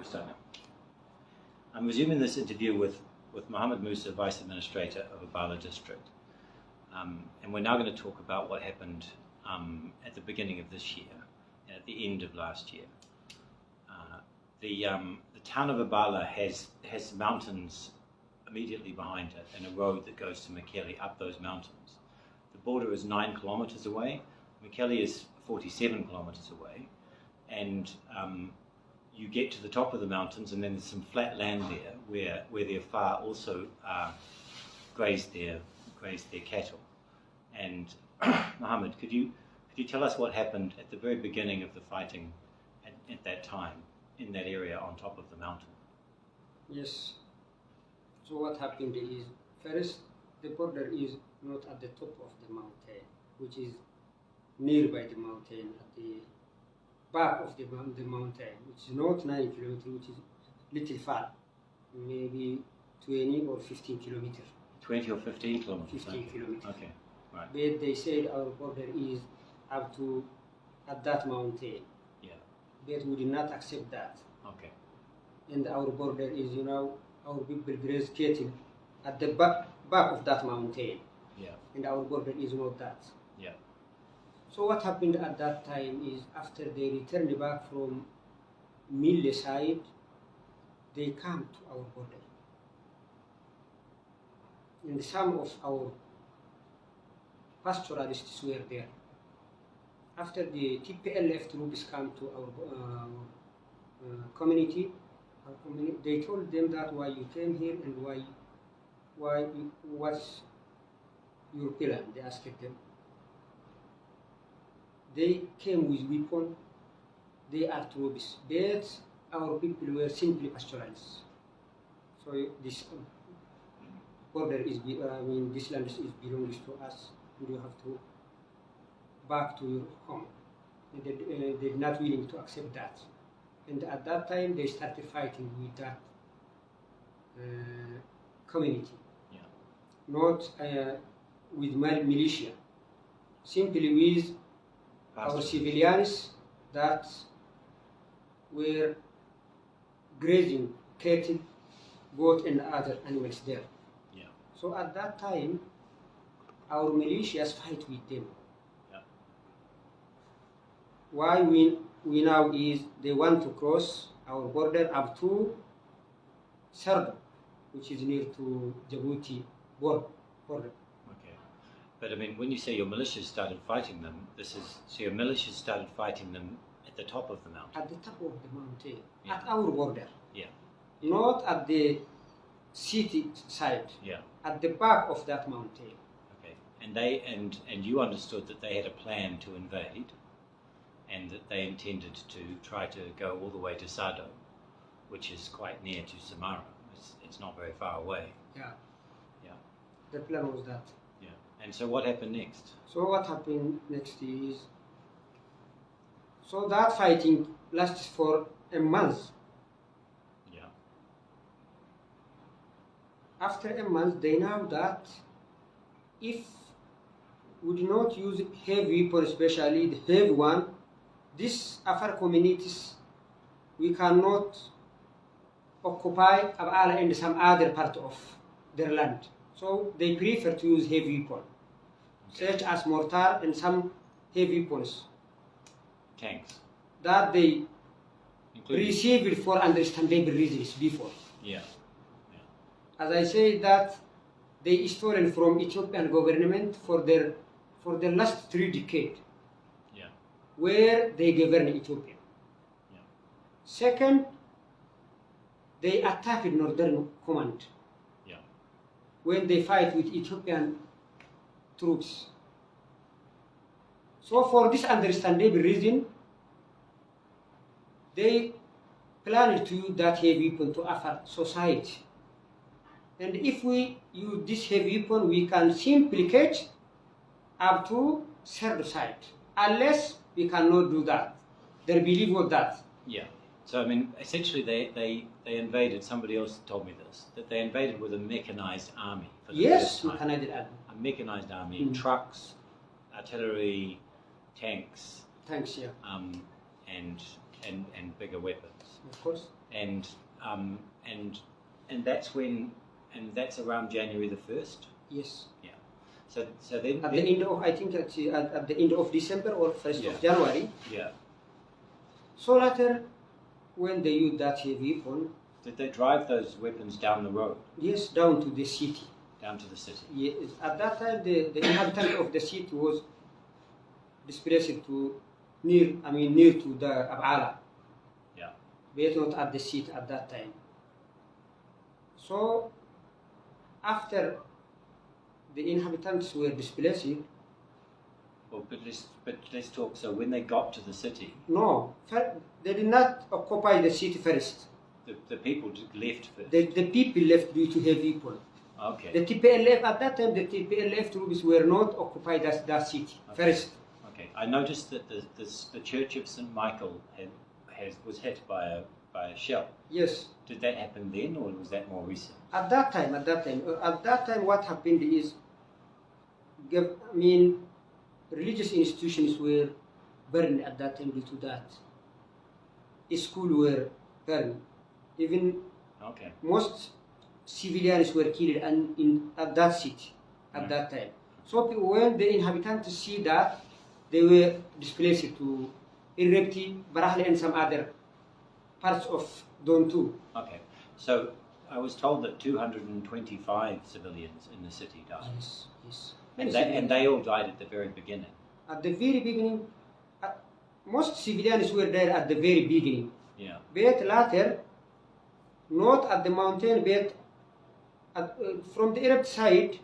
we'll start now. I'm resuming this interview with Mohammed Musa, Vice Administrator of Abala District. And we're now going to talk about what happened at the beginning of this year and at the end of last year. The town of Abala has mountains immediately behind it and a road that goes to Mekelle up those mountains. The border is 9 kilometers away. Mekelle is 47 kilometers away. And you get to the top of the mountains, and then there's some flat land there where the Afar also graze their cattle. And Mohammed, could you tell us what happened at the very beginning of the fighting at that time in that area on top of the mountain? Yes. So what happened is, first, the border is not at the top of the mountain, which is nearby the mountain, at the back of the mountain, which is not 9 kilometers, which is little far, maybe 20 or 15 kilometers. 20 or 15 kilometers? 15 kilometers. Okay, right. But they said our border is up to at that mountain. Yeah. But we did not accept that. Okay. And our border is, our people graze cattle at the back of that mountain. Yeah. And our border is not that. Yeah. So what happened at that time is, after they returned back from Mille side, they come to our border. And some of our pastoralists were there. After the TPLF troops come to our community, they told them that why you came here and what's your plan. They asked them. They came with weapons. They are troops, but our people were simply pastoralists. So this border is, this land belongs to us, and you have to back to your home. They're not willing to accept that. And at that time, they started fighting with that community. Yeah. Not with militia, simply with our civilians that were grazing cattle, goat, and other animals there. Yeah. So at that time, our militias fight with them. Yeah. Why we now is they want to cross our border up to Sardo, which is near to Djibouti border. Okay. But I mean, when you say your militias started fighting them, so your militias started fighting them at the top of the mountain? At the top of the mountain, yeah. At our border. Yeah. Not at the city side. Yeah. At the back of that mountain. Okay. And you understood that they had a plan to invade, and that they intended to try to go all the way to Sado, which is quite near to Samara. It's not very far away. Yeah. Yeah. The plan was that. Yeah. And so what happened next? So what happened next is, so that fighting lasted for a month. Yeah. After a month, they know that if we do not use heavy weapons, especially the heavy one, these Afar communities, we cannot occupy Abala and some other part of their land. So they prefer to use heavy weapons, such as mortar and some heavy weapons. Tanks. That they received for understandable reasons before. Yeah. Yeah. As I say, that they stolen from Ethiopian government for their last 3 decades. Yeah. Where they govern Ethiopia. Yeah. Second, they attacked Northern Command. Yeah. When they fight with Ethiopian troops. So for this understandable reason, they planned to use that heavy weapon to Afar society. And if we use this heavy weapon, we can simply catch up to third side. Unless we cannot do that. Their belief was that. Yeah. So I mean, essentially they invaded, somebody else told me this, that they invaded with a mechanized army. For the first time. Mechanized army. A mechanized army, trucks, artillery, tanks. Tanks, yeah. And and bigger weapons. Of course. And that's when, and that's around January the 1st. Yes. Yeah. So then At the end of, I think at the end of December or 1st Yeah. of January. Yeah. So later, when they use that heavy weapon, Did they drive those weapons down the road, yes, down to the city. down to the city? Yes. At that time, the inhabitant of the city was displaced to near to the Abala. Yeah. But not at the city at that time. So, after the inhabitants were displaced, Well, but let's talk. So when they got to the city, no, they did not occupy the city first. the people just left first. The people left due to heavy weapon. Okay. The TPLF at that time, the TPLF troops were not occupied that city first. Okay. I noticed that the Church of St. Michael was hit by a shell. Yes. Did that happen then, or was that more recent? At that time, what happened is, religious institutions were burned at that time due to that. Schools were burned. Even Okay. most civilians were killed at that city at that time. So when the inhabitants see that, they were displaced to Irrepti, Barahli, and some other parts of Dontu. Okay. So I was told that 225 civilians in the city died. Yes, yes. And they all died at the very beginning. At the very beginning, most civilians were there at the very beginning. Yeah. But later, not at the mountain, but from the Arab side,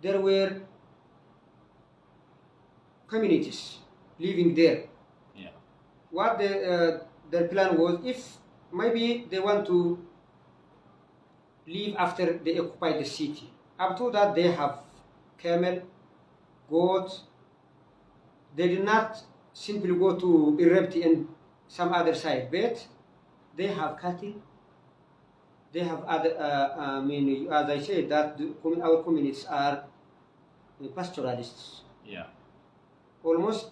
there were communities living there. Yeah. What their plan was, if maybe they want to leave after they occupy the city. Up to that, they have camel, goats. They did not simply go to Irrepti and some other side, but they have cattle. They have other, as I said, that our communities are pastoralists. Yeah. Almost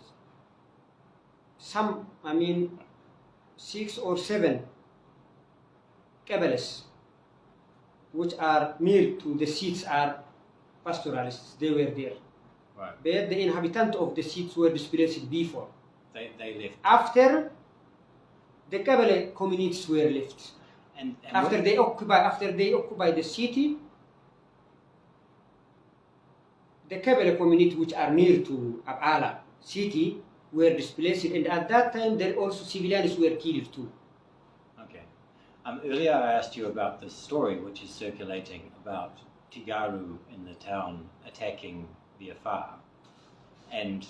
some, 6 or 7 Kabbalists, which are near to the seats, are pastoralists. They were there. Right. But the inhabitants of the seats were displaced before. They left. After, the Kabbalah communities were left. And After they occupy the city, the Kabbalah community which are near to Abala city were displaced, and at that time there also civilians were killed too. Okay. Earlier I asked you about the story which is circulating about Tigaru in the town attacking the Afar, and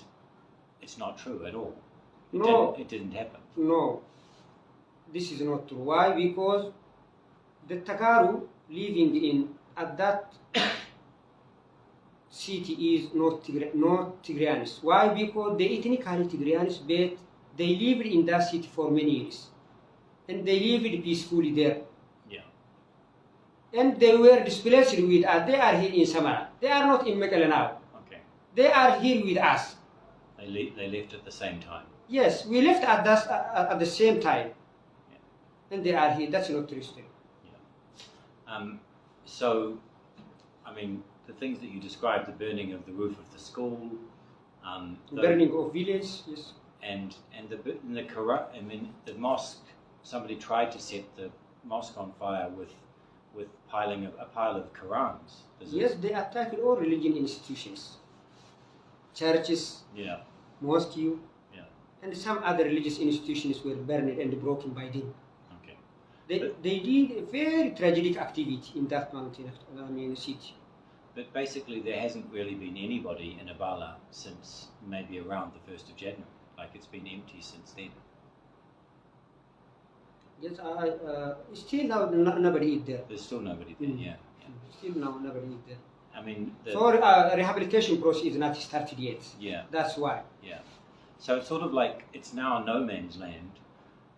it's not true at all. It didn't happen. No, this is not true. Why? Because the Tagaru living in at that city is not Tigrayanis. Why? Because they ethnically Tigrayanis, but they lived in that city for many years, and they lived peacefully there. Yeah. And they were displaced with us. They are here in Samara. They are not in Mekelle now. Okay. They are here with us. They left at the same time. Yes, we left at the same time, Yeah. and they are here. That's not true story. Yeah. So, the things that you described, the burning of the roof of the school, Burning of village, yes. and the Quran. The mosque. Somebody tried to set the mosque on fire with a pile of Qurans. Yes, they attacked all religion institutions, churches, Yeah. mosque, Yeah. and some other religious institutions were burned and broken by them. Okay. They did a very tragic activity in that mountain, city. But basically, there hasn't really been anybody in Abala since maybe around the 1st of January. Like, it's been empty since then. Yes, still now nobody is there. There's still nobody there. Yeah. Still now nobody is there. So Rehabilitation process is not started yet. Yeah. That's why. Yeah. So it's sort of like it's now no man's land,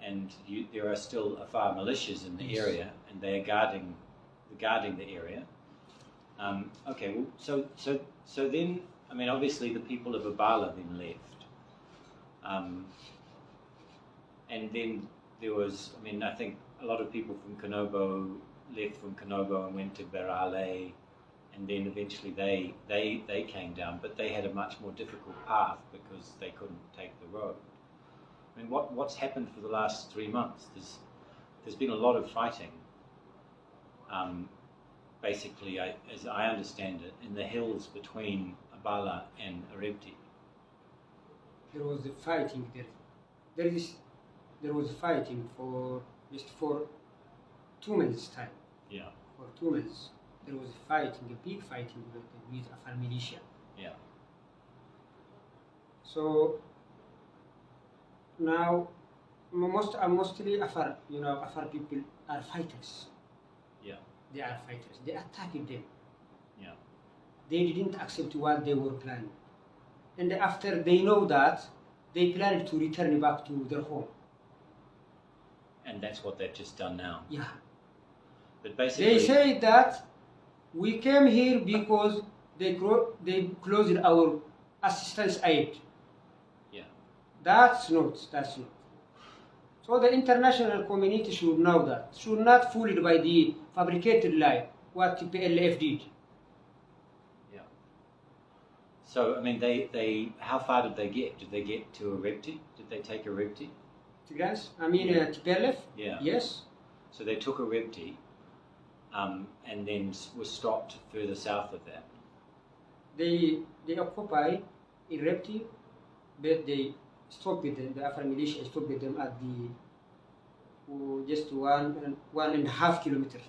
and there are still Afar militias in the area, and they are guarding the area. Okay. Well, so then, obviously the people of Abala then left, And then there was, I mean, I think a lot of people from Konobo left from Konobo and went to Berale, and then eventually they came down, but they had a much more difficult path because they couldn't take the road. I mean, what's happened for the last 3 months? There's been a lot of fighting. Basically, as I understand it, in the hills between Abala and Arebti. There was a fighting there. There was fighting for just for 2 months' time. Yeah. For 2 months, there was fighting, a big fighting with Afar militia. Yeah. So now, mostly Afar, Afar people are fighters. Yeah. They are fighters. They attacked them. Yeah. They didn't accept what they were planning. And after they know that, they planned to return back to their home. And that's what they've just done now. Yeah. But basically, They say that we came here because they closed our assistance aid. yeah. That's not. So the international community should know that. Should not fooled by the fabricated lie, what TPLF did. Yeah. So, I mean, they how far did they get? Did they get to Arebti? Did they take Arebti? Tigrans? I mean, Yeah. TPLF? Yeah. Yes. So they took Arebti, and then was stopped further south of that. They occupy Irepti, but they stopped them. The Afar militia stopped them at the just 1.5 kilometers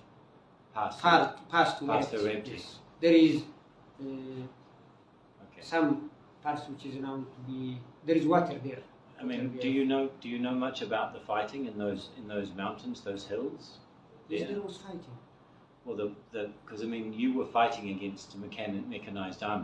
Past past Arebti. Yes. There is Okay. some parts which is now to be. There is water there. I mean, do you know much about the fighting in those mountains, those hills? Yes, Yeah. there was fighting. Well, because I mean, you were fighting against a mechanized army.